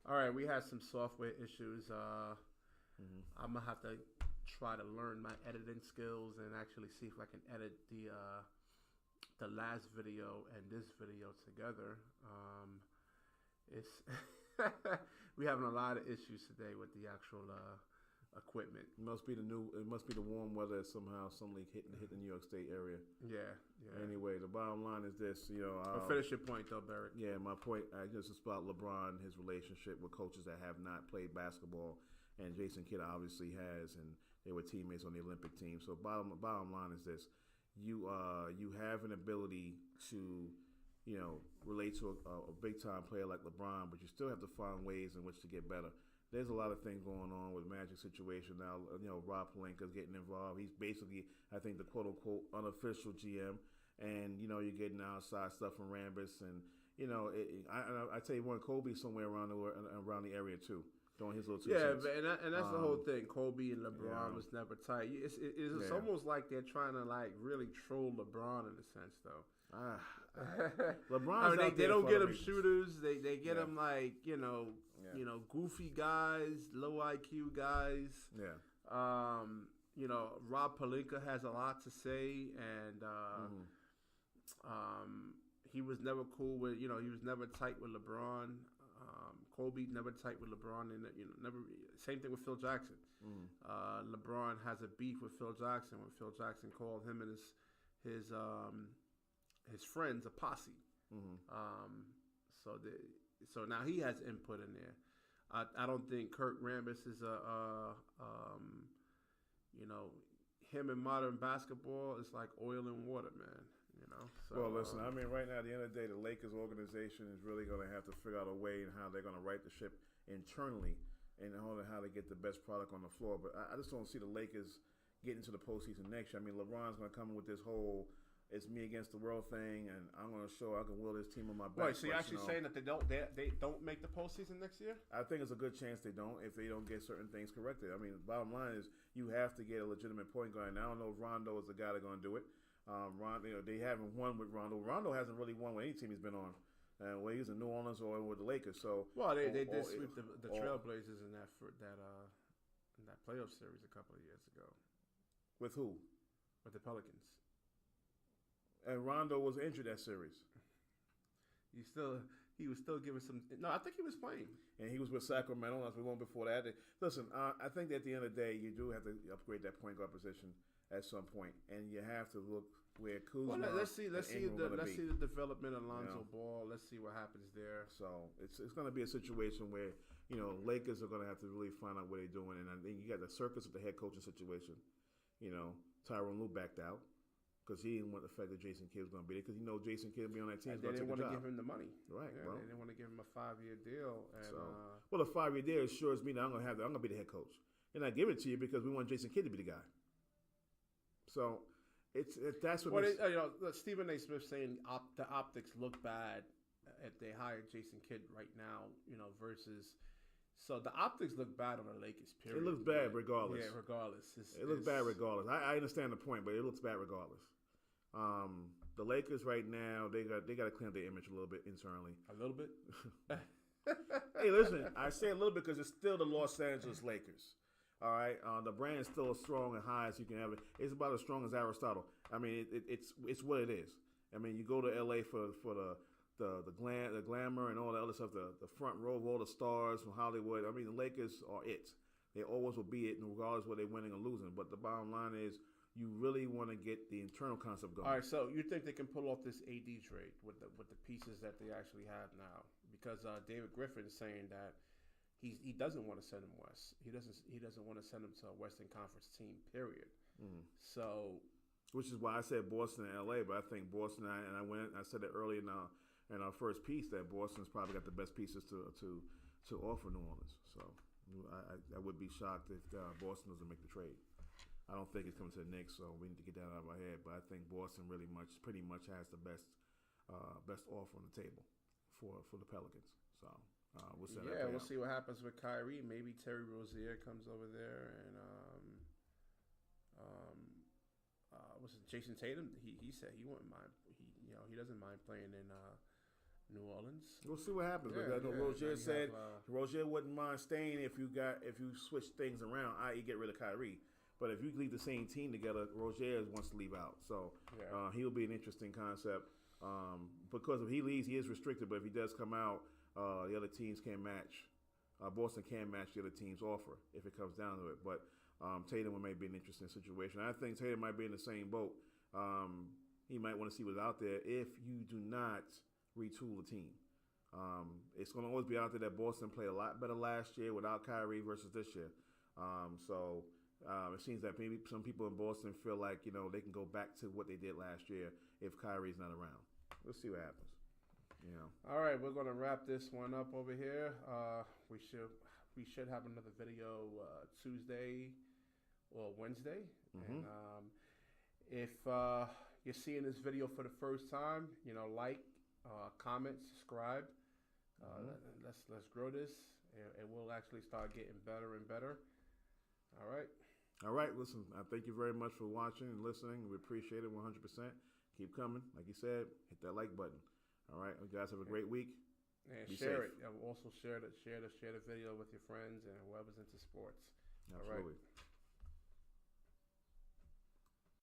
All right, we had some software issues. Mm-hmm. I'm gonna have to try to learn my editing skills and actually see if I can edit the last video and this video together. It's we having a lot of issues today with the actual equipment. It must be the new. It must be the warm weather somehow suddenly hit the New York State area. Yeah, yeah. Anyway, the bottom line is this. Well, finish your point though, Barrett. Yeah, my point. I guess it's about LeBron, his relationship with coaches that have not played basketball, and Jason Kidd obviously has, and they were teammates on the Olympic team. So bottom line is this: you have an ability to relate to a big time player like LeBron, but you still have to find ways in which to get better. There's a lot of things going on with Magic situation now. Rob Pelinka's getting involved. He's basically, I think, the quote unquote unofficial GM, and you're getting outside stuff from Rambis, and I tell you one, Kobe's somewhere around the area too, doing his little two cents. And that's the whole thing. Kobe and LeBron was never tight. It's almost like they're trying to really troll LeBron in a sense, though. LeBron's they don't get him shooters. They get him goofy guys, low IQ guys. Yeah. Rob Pelinka has a lot to say, and he was never cool with he was never tight with LeBron. Kobe never tight with LeBron, and never. Same thing with Phil Jackson. LeBron has a beef with Phil Jackson when Phil Jackson called him and his friends a posse. So now he has input in there. I don't think Kurt Rambis is him in modern basketball is like oil and water, man. So, well, listen, I mean, right now, at the end of the day, the Lakers organization is really going to have to figure out a way in how they're going to right the ship internally and how to get the best product on the floor. But I just don't see the Lakers getting to the postseason next year. I mean, LeBron's going to come in with this whole "it's me against the world" thing, and I'm going to show I can will this team on my back. Right, so you're actually saying that they don't make the postseason next year? I think it's a good chance they don't if they don't get certain things corrected. I mean, the bottom line is you have to get a legitimate point guard. And I don't know if Rondo is the guy that's going to do it. They haven't won with Rondo. Rondo hasn't really won with any team he's been on. Whether he's in New Orleans or with the Lakers. So they did sweep the Trailblazers in that playoff series a couple of years ago. With who? With the Pelicans. And Rondo was injured that series. He was still giving some. No, I think he was playing. And he was with Sacramento. As we went before that. Listen, I think that at the end of the day, you do have to upgrade that point guard position at some point, and you have to look where Kuzma. Well, let's see the development of Lonzo Ball. Let's see what happens there. So it's going to be a situation where Lakers are going to have to really find out what they're doing, and I think you got the circus of the head coaching situation. Tyronn Lue backed out because he didn't want the fact that Jason Kidd was going to be there because Jason Kidd would be on that team. And they didn't want to give him the money. Right. Yeah, they didn't want to give him a 5-year deal. And, well, a 5-year deal assures me that I'm going to be the head coach. And I give it to you because we want Jason Kidd to be the guy. So that's what Stephen A. Smith saying the optics look bad if they hired Jason Kidd right now, versus. So the optics look bad on the Lakers. Period. It looks bad regardless. Yeah, regardless. It looks bad regardless. I understand the point, but it looks bad regardless. The Lakers right now they got to clean up their image a little bit internally. A little bit. Hey, listen, I say a little bit because it's still the Los Angeles Lakers. All right, the brand is still as strong and high as you can have it. It's about as strong as Aristotle. I mean, it's what it is. I mean, you go to L.A. for the glamour and all the other stuff, the front row of all the stars from Hollywood. I mean, the Lakers are it. They always will be it, regardless of whether they're winning or losing. But the bottom line is, you really want to get the internal concept going. All right, so you think they can pull off this AD trade with the pieces that they actually have now? Because David Griffin is saying that. He doesn't want to send him west. He doesn't want to send him to a Western Conference team. Period. So, which is why I said Boston and LA. But I think Boston I said it earlier in our first piece that Boston's probably got the best pieces to offer New Orleans. So I would be shocked if Boston doesn't make the trade. I don't think it's coming to the Knicks, so we need to get that out of our head. But I think Boston pretty much has the best offer on the table for the Pelicans. So. We'll see what happens with Kyrie. Maybe Terry Rozier comes over there, and Jason Tatum? He said he wouldn't mind. He doesn't mind playing in New Orleans. We'll see what happens. Yeah, Because I know yeah. Rozier Now you said have, Rozier wouldn't mind staying if you switch things around, i.e., get rid of Kyrie. But if you leave the same team together, Rozier wants to leave out. So he'll be an interesting concept. Because if he leaves, he is restricted. But if he does come out, the other teams can match. Boston can match the other team's offer if it comes down to it. But Tatum may be an interesting situation. I think Tatum might be in the same boat. He might want to see what's out there if you do not retool the team. It's going to always be out there that Boston played a lot better last year without Kyrie versus this year. It seems that maybe some people in Boston feel like they can go back to what they did last year if Kyrie's not around. We'll see what happens. All right, we're going to wrap this one up over here. We should have another video Tuesday or Wednesday. Mm-hmm. And if you're seeing this video for the first time, like. Comment, subscribe. Let's grow this, and we'll actually start getting better and better. All right. Listen, I thank you very much for watching and listening. We appreciate it 100%. Keep coming. Like you said, hit that like button. All right. You guys have a great week. And Be share safe. it. Also share the video with your friends and whoever's into sports. Absolutely. All right.